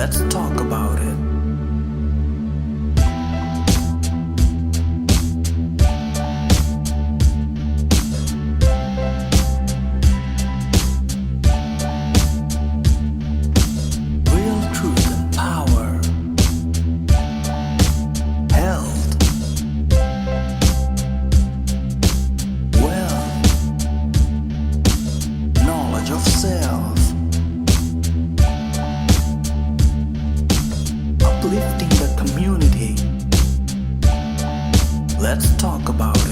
Let's talk about it. Real truth and power. Health. Wealth. Knowledge of self. Uplifting the community. Let's talk about it.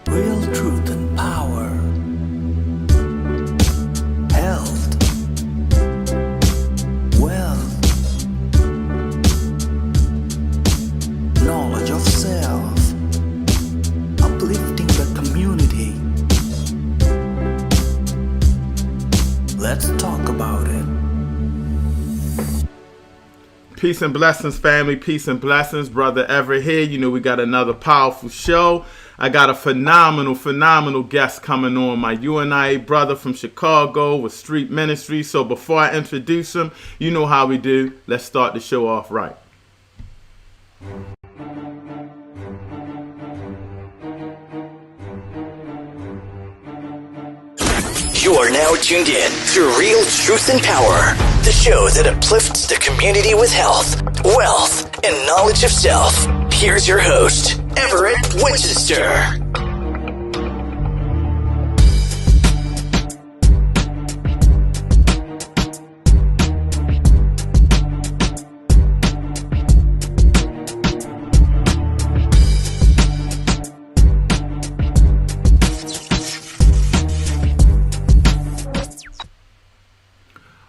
Real truth and power. Health. Wealth. Knowledge of self. Uplifting the community. Let's talk about it. Peace and blessings, family. Peace and blessings. Brother Everett here. You know, we got another powerful show. I got a phenomenal guest coming on. My UNIA brother from Chicago with Street Ministry. So before I introduce him, you know how we do. Let's start the show off right. You are now tuned in to Real Truth and Power, the show that uplifts the community with health, wealth, and knowledge of self. Here's your host, Everett Winchester.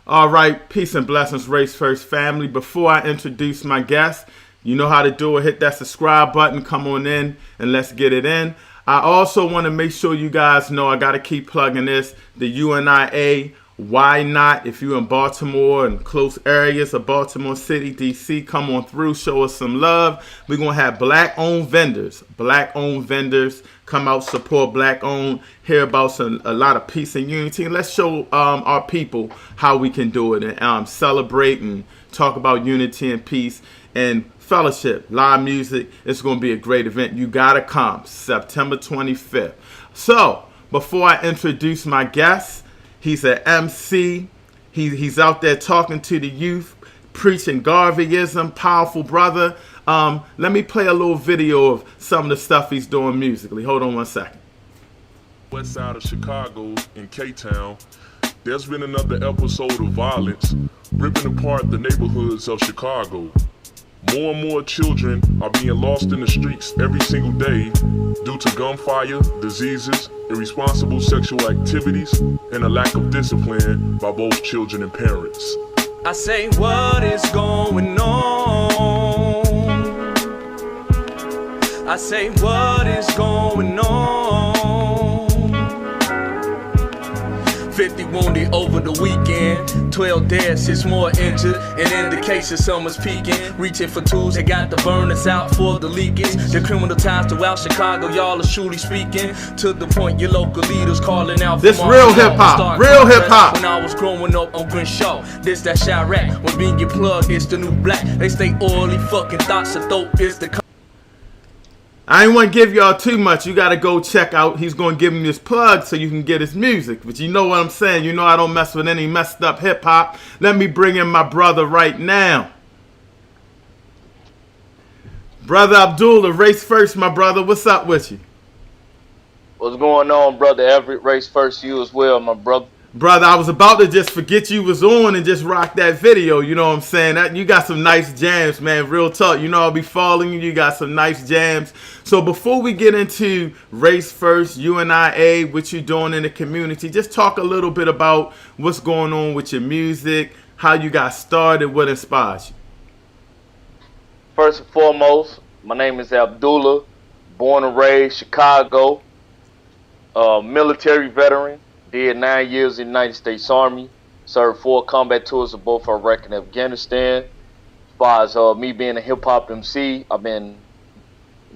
All right, peace and blessings, Race First family. Before I introduce my guest, you know how to do it. Hit that subscribe button, come on in, and let's get it in. I also want to make sure you guys know I got to keep plugging this, the UNIA. Why not? If you're in Baltimore and close areas of Baltimore City, D.C., come on through, show us some love. We're going to have black-owned vendors. Black-owned vendors come out, support black-owned, hear about a lot of peace and unity. And let's show our people how we can do it and celebrate and talk about unity and peace and fellowship, live music. It's going to be a great event. You got to come, September 25th. So, before I introduce my guest, he's an MC. He's out there talking to the youth, preaching Garveyism, powerful brother. Let me play a little video of some of the stuff he's doing musically. Hold on one second. West side of Chicago in K-Town, there's been another episode of violence ripping apart the neighborhoods of Chicago. More and more children are being lost in the streets every single day due to gunfire, diseases, irresponsible sexual activities, and a lack of discipline by both children and parents. I say, what is going on? I say, what is going on? 50 wounded over the weekend, 12 dead, 6 more injured, and indication someone's peeking, reaching for tools that got the burners out for the leakage. The criminal ties throughout Chicago, y'all are truly speaking, to the point your local leaders calling out for this real hip-hop, real hip-hop. When I was growing up on Crenshaw, this that Chirac, when being get plugged, it's the new black. They stay oily fucking thoughts of dope is the I ain't want to give y'all too much. You got to go check out. He's going to give him his plug so you can get his music. But you know what I'm saying. You know I don't mess with any messed up hip-hop. Let me bring in my brother right now. Brother Abdullah, Race First, my brother. What's up with you? What's going on, brother Everett? Race First, you as well, my brother. Brother, I was about to just forget you was on and just rock that video. You know what I'm saying? That you got some nice jams, man. Real talk. You know I'll be following you. You got some nice jams. So before we get into Race First, UNIA, what you doing in the community, just talk a little bit about what's going on with your music, how you got started, what inspires you. First and foremost, my name is Abdullah, born and raised Chicago, military veteran. Did 9 years in the United States Army, served 4 combat tours of both Iraq and Afghanistan. As far as me being a hip-hop MC, I've been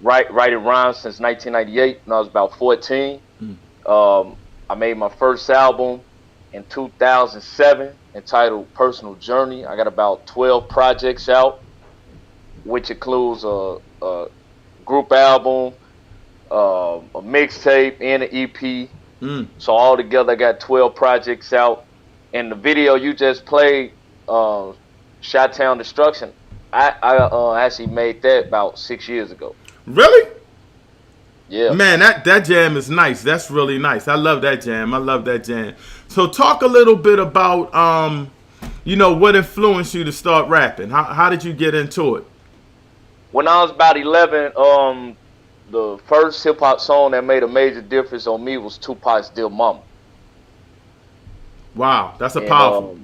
writing rhymes since 1998 when I was about 14. I made my first album in 2007 entitled Personal Journey. I got about 12 projects out, which includes a group album, a mixtape, and an EP. So all together, I got 12 projects out. And the video you just played, Chi-Town Destruction, I actually made that about 6 years ago. Really? Yeah. Man, that jam is nice. That's really nice. I love that jam. I love that jam. So talk a little bit about, what influenced you to start rapping. How did you get into it? When I was about 11, the first hip hop song that made a major difference on me was Tupac's "Dear Mama." Wow, that's a powerful.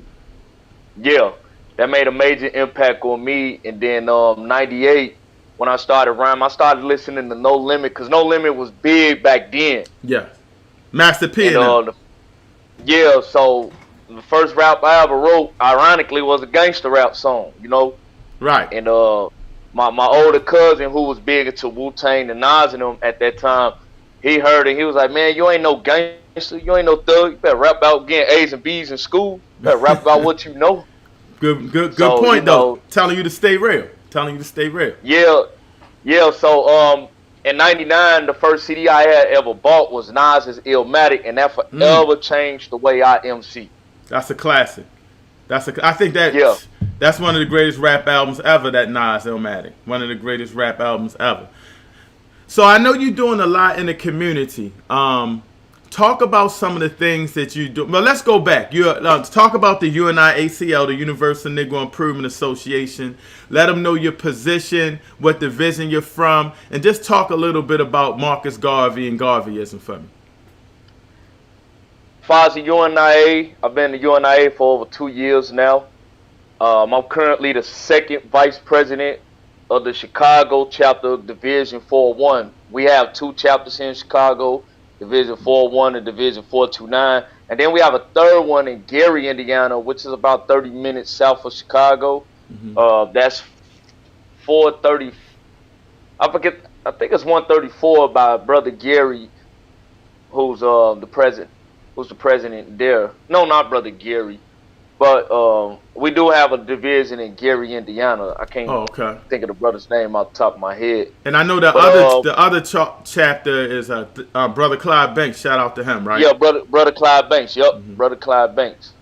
Yeah, that made a major impact on me. And then 98, when I started rhyming, I started listening to No Limit, because No Limit was big back then. Yeah, Master P. And, yeah, so the first rap I ever wrote, ironically, was a gangster rap song, Right. And my older cousin, who was big into Wu-Tang and Nas and them at that time, he heard it. He was like, "Man, you ain't no gangster. You ain't no thug. You better rap about getting A's and B's in school. You better rap about what you know." Good So, point, though. Telling you to stay real. Yeah. So in '99, the first CD I had ever bought was Nas's Illmatic, and that forever changed the way I MC. That's a classic. I think that Yeah. That's one of the greatest rap albums ever, that Nas Illmatic. One of the greatest rap albums ever. So I know you're doing a lot in the community. Talk about some of the things that you do. Well, let's go back. Talk about the UNIA-ACL, the Universal Negro Improvement Association. Let them know your position, what division you're from, and just talk a little bit about Marcus Garvey and Garveyism for me. As far as the UNIA, I've been in the UNIA for over 2 years now. I'm currently the second vice president of the Chicago chapter of Division 401. We have 2 chapters here in Chicago, Division 401 and Division 429. And then we have a third one in Gary, Indiana, which is about 30 minutes south of Chicago. That's 430. I think it's 134 by Brother Gary, who's the president there. No, not Brother Gary. But we do have a division in Gary, Indiana. I can't think of the brother's name off the top of my head. And I know the other chapter is Brother Clyde Banks. Shout out to him, right? Yeah, brother Clyde Banks. Yep, Brother Clyde Banks.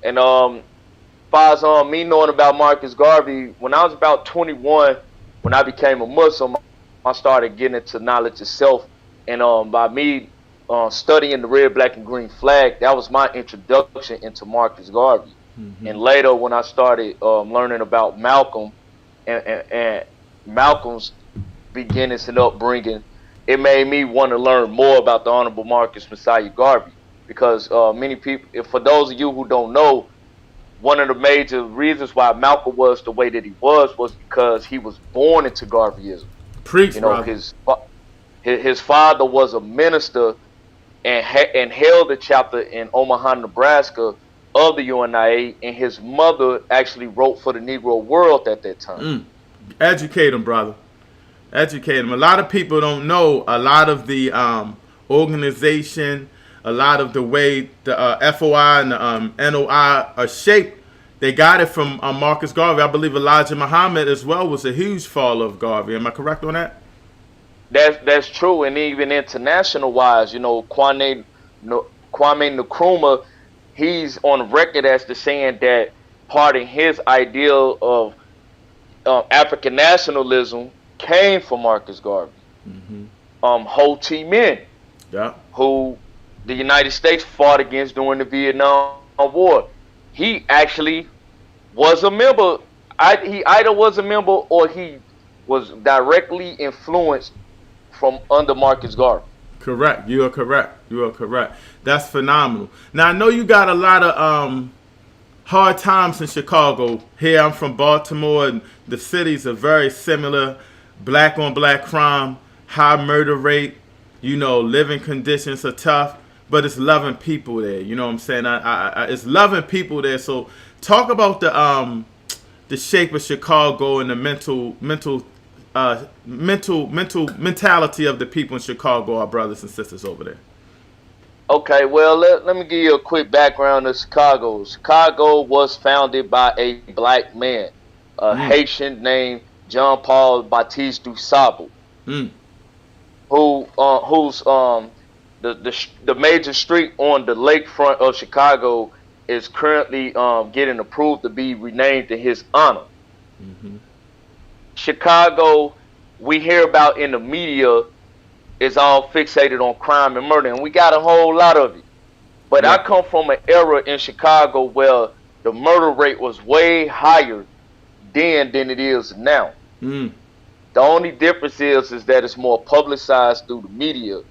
And as far as me knowing about Marcus Garvey, when I was about 21, when I became a Muslim, I started getting into knowledge of self. And by me studying the red, black, and green flag, that was my introduction into Marcus Garvey. And later, when I started learning about Malcolm and Malcolm's beginnings and upbringing, it made me want to learn more about the Honorable Marcus Messiah Garvey. Because many people, for those of you who don't know, one of the major reasons why Malcolm was the way that he was because he was born into Garveyism. Preach, brother. His father was a minister and held a chapter in Omaha, Nebraska of the UNIA, and his mother actually wrote for the Negro World at that time. Educate them, brother. Educate them. A lot of people don't know a lot of the organization, a lot of the way the FOI and the NOI are shaped. They got it from Marcus Garvey. I believe Elijah Muhammad as well was a huge follower of Garvey. Am I correct on that? That's true, and even international wise, Kwame Nkrumah, he's on record as the saying that part of his ideal of African nationalism came from Marcus Garvey. Ho Chi Minh, who the United States fought against during the Vietnam War, he actually was a member. He either was a member or he was directly influenced from under Marcus Garvey. Correct. You are correct. That's phenomenal. Now, I know you got a lot of hard times in Chicago. Here, I'm from Baltimore, and the cities are very similar. Black on black crime, high murder rate, living conditions are tough, but it's loving people there. You know what I'm saying? It's loving people there. So talk about the shape of Chicago and the mental mentality of the people in Chicago, our brothers and sisters over there? Okay, well, let me give you a quick background of Chicago. Chicago was founded by a black man, a Haitian named John Paul Baptiste du Sable, Mm. who's the major street on the lakefront of Chicago is currently getting approved to be renamed in his honor. Chicago, we hear about in the media, is all fixated on crime and murder, and we got a whole lot of it. But I come from an era in Chicago where the murder rate was way higher then than it is now. Mm. The only difference is that it's more publicized through the media,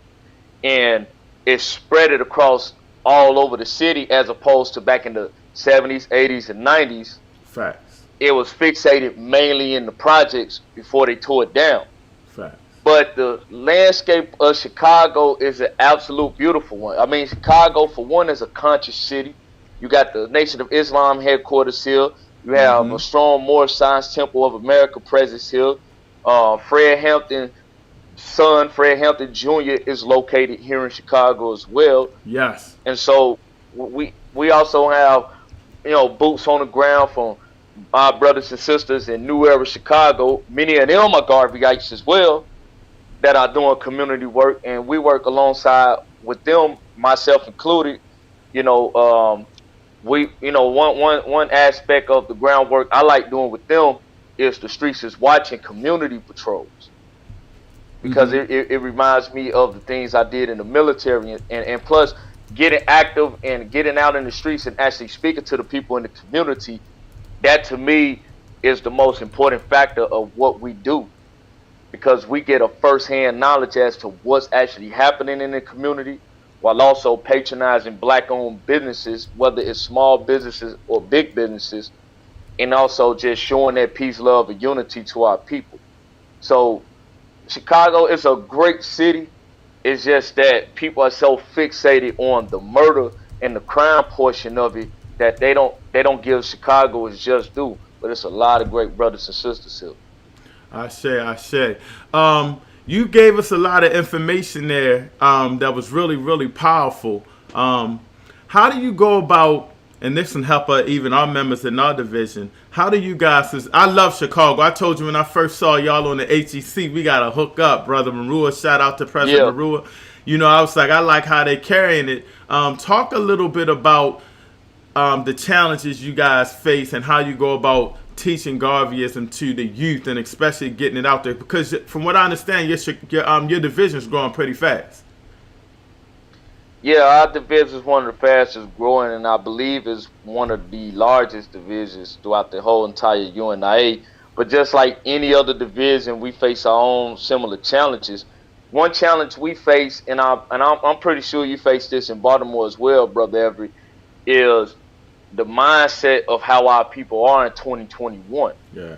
and it's spread it across all over the city, as opposed to back in the 70s, 80s, and 90s. Facts. It was fixated mainly in the projects before they tore it down. Facts. But the landscape of Chicago is an absolute beautiful one. I mean, Chicago, for one, is a conscious city. You got the Nation of Islam headquarters here. You have a strong Moorish Science Temple of America presence here. Fred Hampton's son, Fred Hampton Jr., is located here in Chicago as well. Yes. And so we also have, boots on the ground from our brothers and sisters in New Era Chicago. Many of them are Garveyites as well, that are doing community work, and we work alongside with them, myself included. One aspect of the groundwork I like doing with them is the Streets is Watching community patrols, because it reminds me of the things I did in the military, and plus getting active and getting out in the streets and actually speaking to the people in the community. That to me is the most important factor of what we do, because we get a first-hand knowledge as to what's actually happening in the community, while also patronizing black-owned businesses, whether it's small businesses or big businesses, and also just showing that peace, love, and unity to our people. So Chicago is a great city. It's just that people are so fixated on the murder and the crime portion of it that they don't give Chicago its just due. But it's a lot of great brothers and sisters here. I say. You gave us a lot of information there that was really, really powerful. How do you go about, and this can help even our members in our division, how do you guys, cause I love Chicago. I told you when I first saw y'all on the HEC, we got to hook up, Brother Marua. Shout out to President Marua. I was like, I like how they carrying it. Talk a little bit about the challenges you guys face and how you go about teaching Garveyism to the youth, and especially getting it out there, because from what I understand, your division is growing pretty fast. Yeah, our division is one of the fastest growing, and I believe is one of the largest divisions throughout the whole entire UNIA. But just like any other division, we face our own similar challenges. One challenge we face, and I'm pretty sure you face this in Baltimore as well, Brother Everett, is the mindset of how our people are in 2021. Yeah.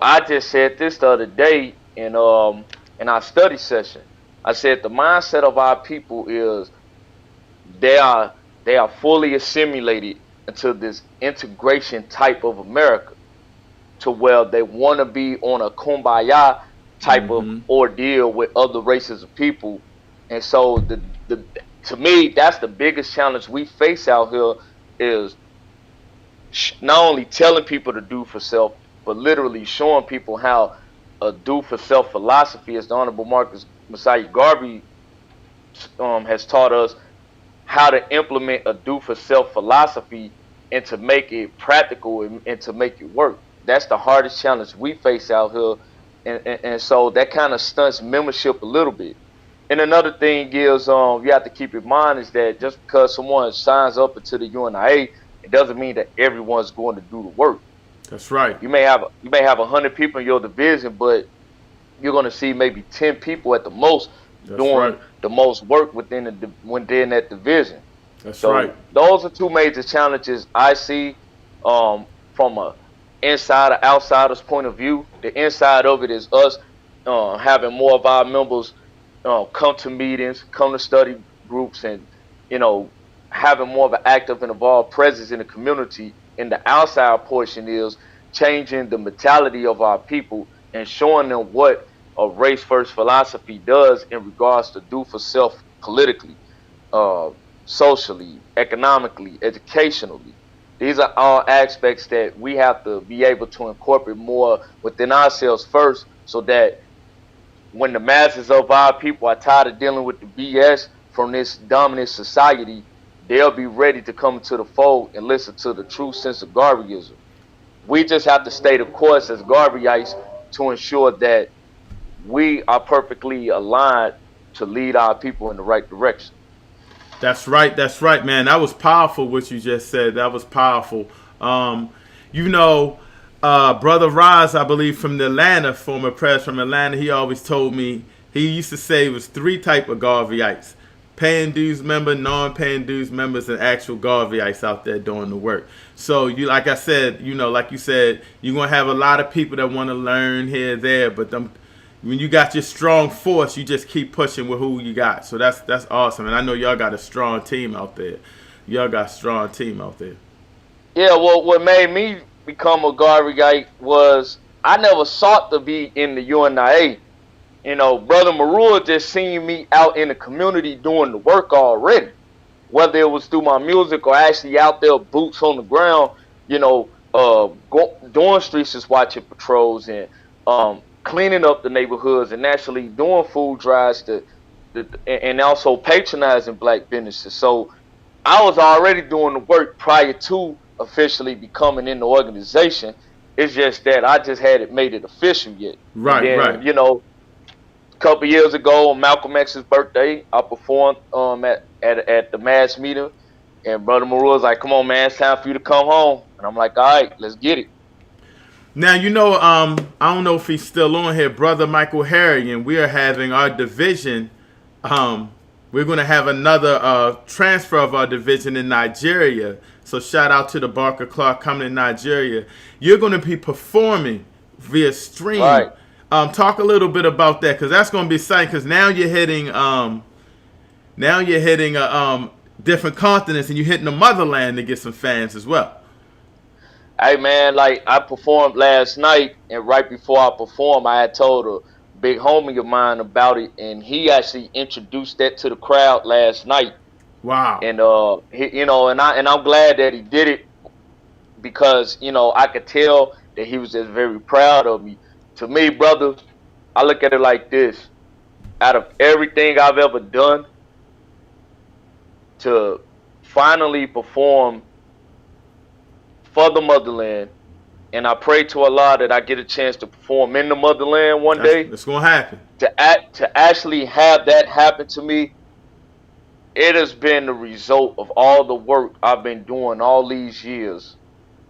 I just said this the other day in our study session. I said the mindset of our people is they are fully assimilated into this integration type of America, to where they want to be on a kumbaya type of ordeal with other races of people. And so to me, that's the biggest challenge we face out here, is not only telling people to do for self, but literally showing people how a do for self philosophy, as the Honorable Marcus Messiah Garvey has taught us, how to implement a do for self philosophy and to make it practical and to make it work. That's the hardest challenge we face out here, and so that kind of stunts membership a little bit. And another thing is, you have to keep in mind is that just because someone signs up into the UNIA, it doesn't mean that everyone's going to do the work. That's right. You may have 100 people in your division, but you're going to see maybe 10 people at the most doing the most work within that division. That's right. Those are two major challenges I see from a insider outsider's point of view. The inside of it is us having more of our members come to meetings, come to study groups, and having more of an active and involved presence in the community. And the outside portion is changing the mentality of our people and showing them what a race first philosophy does in regards to do for self politically, socially, economically, educationally. These are all aspects that we have to be able to incorporate more within ourselves first, so that when the masses of our people are tired of dealing with the BS from this dominant society, they'll be ready to come to the fold and listen to the true sense of Garveyism. We just have to stay the course as Garveyites to ensure that we are perfectly aligned to lead our people in the right direction. That's right, man. That was powerful what you just said. That was powerful. You know, Brother Roz, I believe from Atlanta, former press from Atlanta, he always told me, he used to say it was 3 type of Garveyites: paying dues member, non-paying dues members, and actual Garveyites out there doing the work. So you, like I said, you know, like you said, you're gonna have a lot of people that want to learn here, there, but when you got your strong force, you just keep pushing with who you got. So that's awesome, and I know y'all got a strong team out there. Yeah, well, what made me become a Garveyite was I never sought to be in the UNIA. You know, Brother Marua just seen me out in the community doing the work already. Whether it was through my music or actually out there, boots on the ground, you know, doing street just watching patrols and cleaning up the neighborhoods and actually doing food drives and also patronizing black businesses. So I was already doing the work prior to officially becoming in the organization. It's just that I just hadn't made it official yet. Right, right. You know, a couple years ago on Malcolm X's birthday, I performed at the mass meeting, and Brother Marua was like, "Come on, man, it's time for you to come home." And I'm like, "All right, let's get it." Now, you know, I don't know if he's still on here, Brother Michael Harry, and we are having our division. We're going to have another transfer of our division in Nigeria. So shout out to the Barker Clark coming in Nigeria. You're going to be performing via stream. Right. Talk a little bit about that, because that's going to be exciting. Because now you're hitting different continents, and you're hitting the motherland to get some fans as well. Hey man, like I performed last night, and right before I performed, I had told a big homie of mine about it, and he actually introduced that to the crowd last night. Wow. And he, you know, and I'm glad that he did it, because you know I could tell that he was just very proud of me. To me, brother, I look at it like this: out of everything I've ever done, to finally perform for the motherland, and I pray to Allah that I get a chance to perform in the motherland one day. It's gonna happen. To actually have that happen to me, it has been the result of all the work I've been doing all these years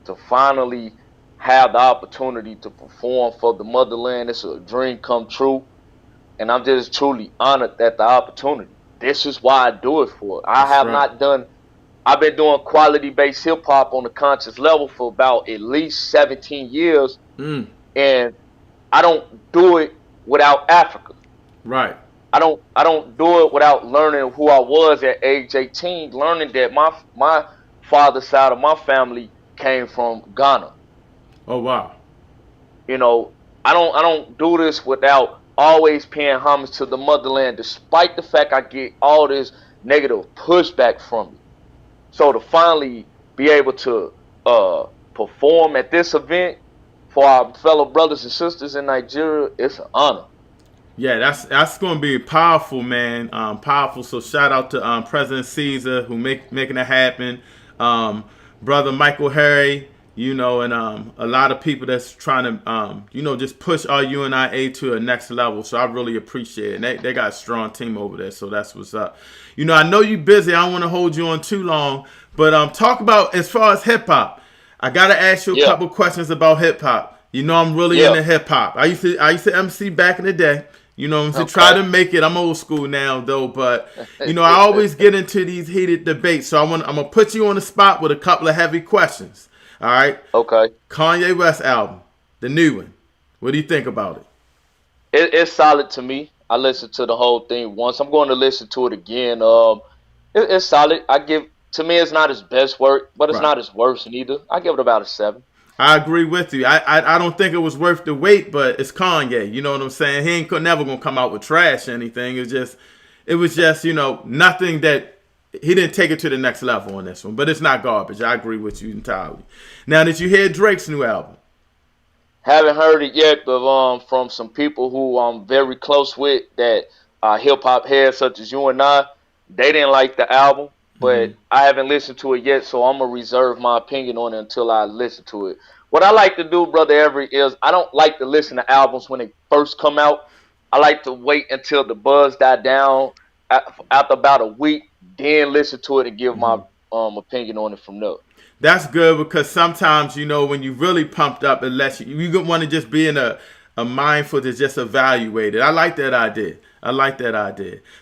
to finally have the opportunity to perform for the motherland. It's a dream come true, and I'm just truly honored at the opportunity. This is why I do it for. I've been doing quality-based hip-hop on a conscious level for about at least 17 years, and I don't do it without Africa. Right. I don't do it without learning who I was at age 18, learning that my father's side of my family came from Ghana. Oh wow. You know, I don't do this without always paying homage to the motherland, despite the fact I get all this negative pushback from it. So to finally be able to perform at this event for our fellow brothers and sisters in Nigeria, it's an honor. Yeah, that's going to be powerful, man. Powerful. So shout out to President Caesar who making it happen. Brother Michael Harry, you know, and a lot of people that's trying to, you know, just push our UNIA to a next level. So I really appreciate it. And they got a strong team over there. So that's what's up. You know, I know you're busy. I don't want to hold you on too long. But talk about, as far as hip-hop, I got to ask you a couple questions about hip-hop. You know, I'm really into hip-hop. I used to MC back in the day. You know, to try to make it. I'm old school now, though. But, you know, I always get into these heated debates. So I'm going to put you on the spot with a couple of heavy questions. All right? Okay. Kanye West album, the new one. What do you think about it? It's solid to me. I listened to the whole thing once. I'm going to listen to it again. It's solid. To me, it's not his best work, but it's not his worst neither. I give it about a 7. I agree with you. I don't think it was worth the wait, but it's Kanye. You know what I'm saying? He ain't never gonna come out with trash or anything. It was just nothing that he didn't take it to the next level on this one. But it's not garbage. I agree with you entirely. Now, did you hear Drake's new album? Haven't heard it yet, but from some people who I'm very close with that are hip hop heads such as you and I, they didn't like the album, but I haven't listened to it yet, so I'm gonna reserve my opinion on it until I listen to it. What I like to do, Brother Everett, is I don't like to listen to albums when they first come out. I like to wait until the buzz die down after about a week, then listen to it and give my opinion on it from there. That's good because sometimes, when you really pumped up, it lets you want to just be in a mindful to just evaluate it. I like that idea.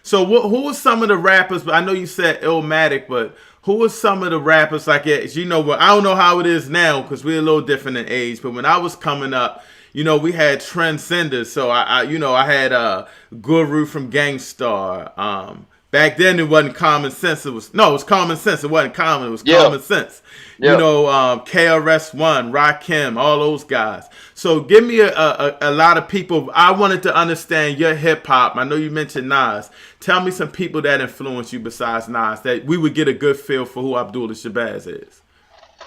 So who are some of the rappers? I know you said Illmatic, but who are some of the rappers like it? I don't know how it is now because we're a little different in age, but when I was coming up, we had trendsetters. So I had Guru from Gangstar. Back then it wasn't Common Sense. It was Common Sense. It wasn't Common. It was Common Sense. Yeah. KRS-One, Rakim, all those guys. So give me a lot of people. I wanted to understand your hip hop. I know you mentioned Nas. Tell me some people that influenced you besides Nas that we would get a good feel for who Abdullah Shabazz is.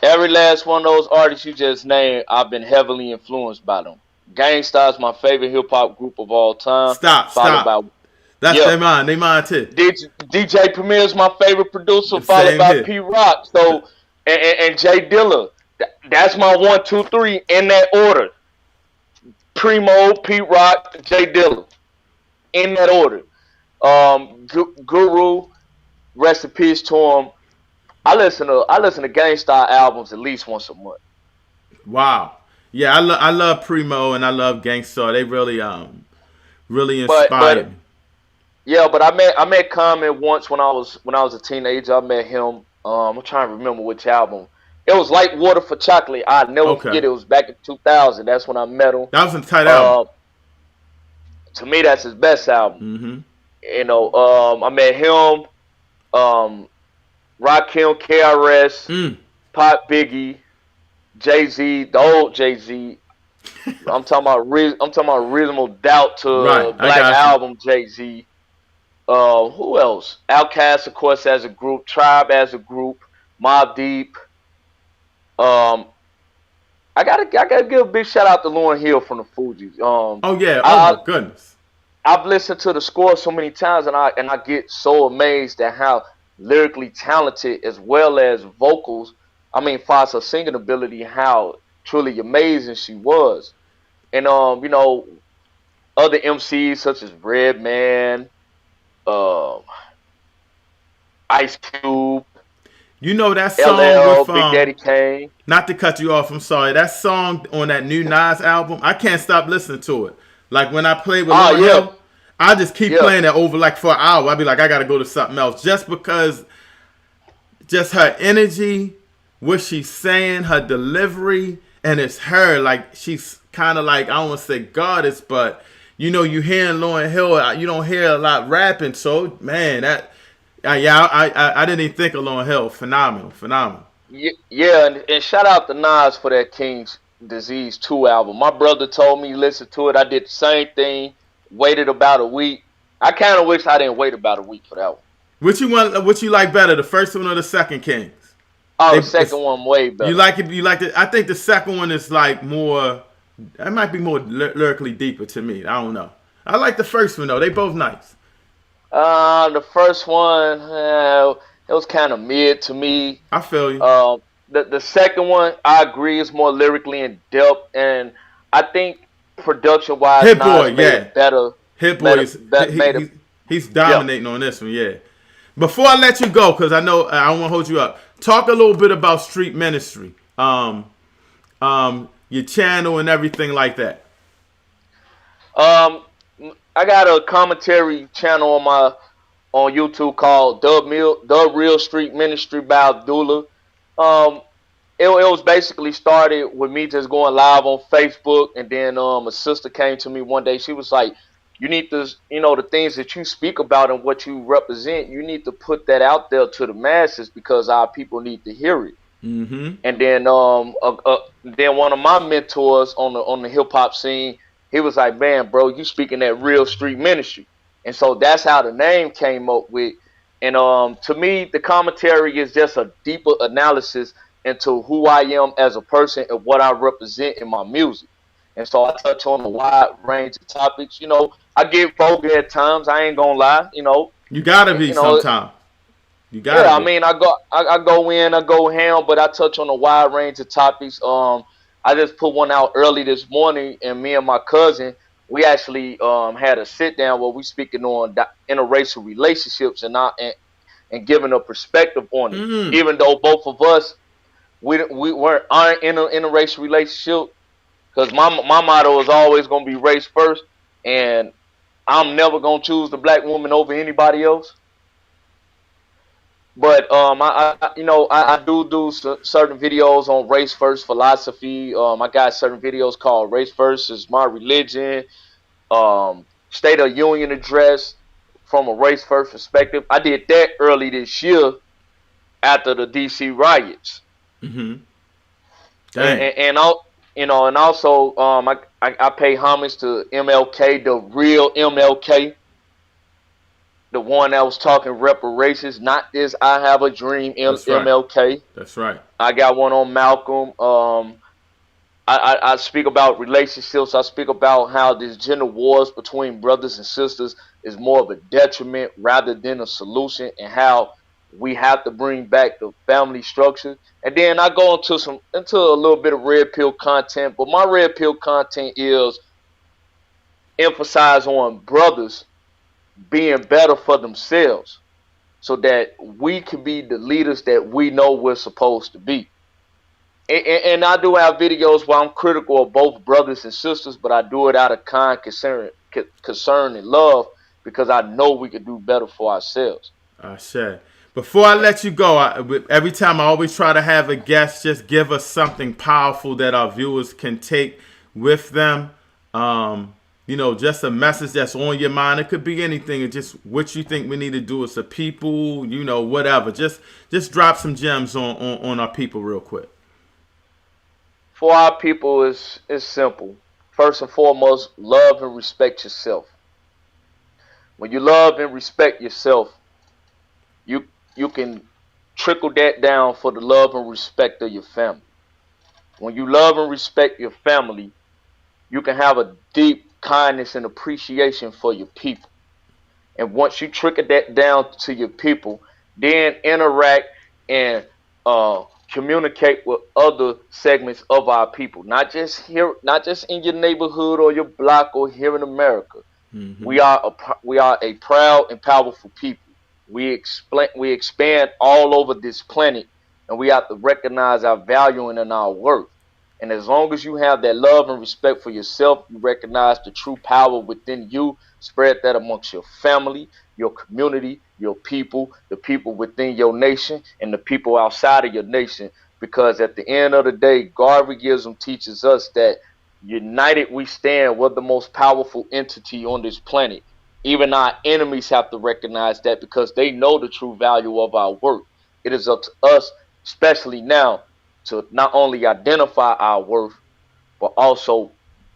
Every last one of those artists you just named, I've been heavily influenced by them. Gangstar is my favorite hip hop group of all time. Stop. They mine too. DJ Premier is my favorite producer, followed by P Rock. So and Jay Dilla. That's my 1, 2, 3 in that order. Primo, P Rock, Jay Dilla. In that order. Guru, rest in peace to him. I listen to Gangstar albums at least once a month. Wow. Yeah, I love Primo and I love Gangstar. They really inspired me. Yeah, but I met Common once when I was a teenager. I met him. I'm trying to remember which album. It was Like Water for Chocolate. I'll never forget. It was back in 2000. That's when I met him. That was a tight album. To me, that's his best album. Mm-hmm. I met him. Rakim, KRS, Pop, Biggie, Jay-Z, the old Jay-Z. I'm talking about Reasonable Doubt to Black Album Jay-Z. Who else? Outkast, of course, as a group. Tribe as a group. Mobb Deep. I gotta give a big shout out to Lauryn Hill from the Fugees. My goodness. I've listened to the score so many times, and I get so amazed at how lyrically talented as well as vocals. I mean, as far as her singing ability, how truly amazing she was. And other MCs such as Redman, Ice Cube. That song LL, with Big Daddy Kane. Not to cut you off, I'm sorry. That song on that new Nas album, I can't stop listening to it. Like when I play with Lauryn Hill, I just keep playing it over like for an hour. I'll be like, I gotta go to something else. Just because just her energy, what she's saying, her delivery, and it's her. Like she's kind of like, I don't want to say goddess, but you hearing Lauryn Hill, you don't hear a lot rapping. So man, I didn't even think of Lauryn Hill. Phenomenal. Yeah, and shout out to Nas for that King's Disease 2 album. My brother told me listen to it. I did the same thing. Waited about a week. I kind of wish I didn't wait about a week for that one. What you like better, the first one or the second Kings? The second one way better. You like it? I think the second one is like more. It might be more lyrically deeper to me. I don't know. I like the first one though. They both nice. The first one, it was kind of mid to me. I feel you. The second one, I agree, is more lyrically in depth, and I think production wise, Hit Boy, made it better. Hit Boy, he's dominating on this one, yeah. Before I let you go, because I know I don't want to hold you up, talk a little bit about Street Ministry, your channel and everything like that. I got a commentary channel on YouTube called The Real Street Ministry by Abdullah. It was basically started with me just going live on Facebook, and then a sister came to me one day. She was like, you need to, the things that you speak about and what you represent, you need to put that out there to the masses because our people need to hear it. Mm-hmm. And then one of my mentors on the hip hop scene, he was like, "Man, bro, you speaking that real street ministry," and so that's how the name came up with. And to me, the commentary is just a deeper analysis into who I am as a person and what I represent in my music. And so I touch on a wide range of topics. I get vulgar at times. I ain't gonna lie. You gotta be You know, sometime. You gotta yeah, I be. mean, I go in, I go ham, but I touch on a wide range of topics. I just put one out early this morning, and me and my cousin, we actually had a sit down where we speaking on interracial relationships and giving a perspective on it. Mm. Even though both of us aren't in an interracial relationship, because my motto is always gonna be race first, and I'm never gonna choose the black woman over anybody else. But I do certain videos on race first philosophy. I got certain videos called "Race First is My Religion," State of Union address from a race first perspective. I did that early this year after the DC riots. Mm-hmm. And, Dang. and also I pay homage to MLK, the real MLK. The one that was talking reparations, not this "I have a dream" That's right. MLK. That's right. I got one on Malcolm. I speak about relationships. I speak about how these gender wars between brothers and sisters is more of a detriment rather than a solution, and how we have to bring back the family structure. And then I go into a little bit of red pill content, but my red pill content is emphasize on brothers being better for themselves so that we can be the leaders that we know we're supposed to be. And I do have videos where I'm critical of both brothers and sisters, but I do it out of kind concern and love, because I know we can do better for ourselves. Shay. Before I let you go, every time I always try to have a guest just give us something powerful that our viewers can take with them. Just a message that's on your mind. It could be anything. It's just what you think we need to do as a people, whatever. Just drop some gems on our people real quick. For our people, it's simple. First and foremost, love and respect yourself. When you love and respect yourself, you can trickle that down for the love and respect of your family. When you love and respect your family, you can have a deep kindness and appreciation for your people. And once you trickle that down to your people, then interact and communicate with other segments of our people, not just in your neighborhood or your block or here in America. Mm-hmm. We are a proud and powerful people. We expand all over this planet, and we have to recognize our value and our worth. And as long as you have that love and respect for yourself, you recognize the true power within you, spread that amongst your family, your community, your people, the people within your nation, and the people outside of your nation. Because at the end of the day, Garveyism teaches us that united we stand. We're the most powerful entity on this planet. Even our enemies have to recognize that, because they know the true value of our work. It is up to us, especially now, to not only identify our worth, but also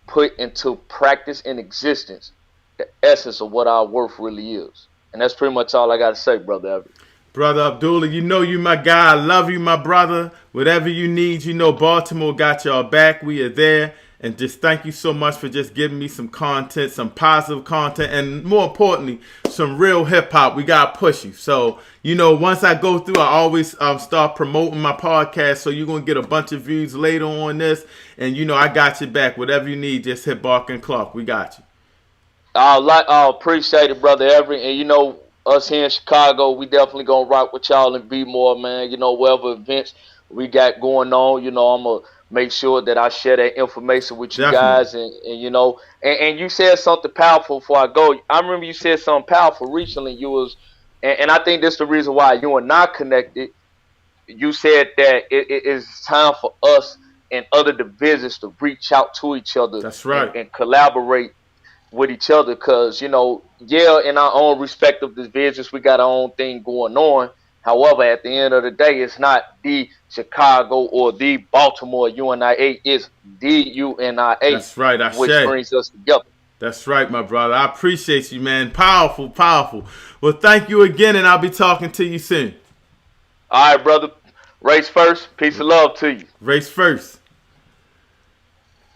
put into practice and existence the essence of what our worth really is. And that's pretty much all I got to say, Brother Everett. Brother Abdullah, you my guy. I love you, my brother. Whatever you need, Baltimore got y'all back. We are there. And just thank you so much for just giving me some content, some positive content, and more importantly, some real hip hop. We got to push you. So, once I go through, I always start promoting my podcast. So you're going to get a bunch of views later on this. And, I got you back. Whatever you need, just hit Bark and Clark. We got you. I appreciate it, Brother Everett. And, us here in Chicago, we definitely going to rock with y'all and be more, man. Whatever events we got going on, I'm going to make sure that I share that information with you guys. And you said something powerful before I go. I remember you said something powerful recently. And I think this is the reason why you and I connected. You said that it is time for us and other divisions to reach out to each other. That's right. And collaborate with each other. Because, in our own respective divisions, we got our own thing going on. However, at the end of the day, it's not the Chicago or the Baltimore UNIA. It's the UNIA. That's right, which brings us together. That's right, my brother. I appreciate you, man. Powerful, powerful. Well, thank you again, and I'll be talking to you soon. All right, brother. Race first. Peace and love to you. Race first.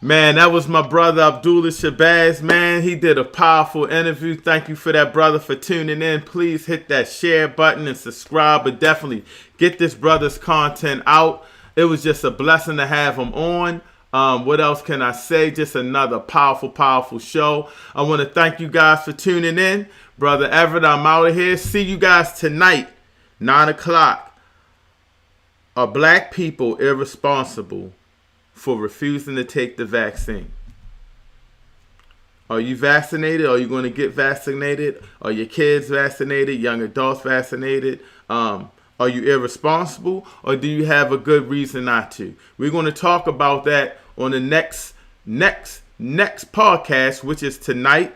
Man, that was my brother Abdullah Shabazz. Man, he did a powerful interview. Thank you for that, brother, for tuning in. Please hit that share button and subscribe, but definitely get this brother's content out. It was just a blessing to have him on. What else can I say? Just another powerful, powerful show. I want to thank you guys for tuning in. Brother Everett, I'm out of here. See you guys tonight, 9 o'clock. Are black people irresponsible for refusing to take the vaccine? Are you vaccinated? Are you going to get vaccinated? Are your kids vaccinated? Young adults vaccinated? Are you irresponsible, or do you have a good reason not to? We're going to talk about that on the next podcast, which is tonight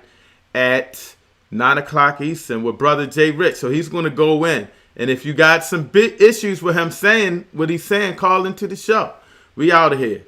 at 9 o'clock Eastern with Brother Jay Rich. So he's going to go in. And if you got some big issues with him saying what he's saying, call into the show. We out of here.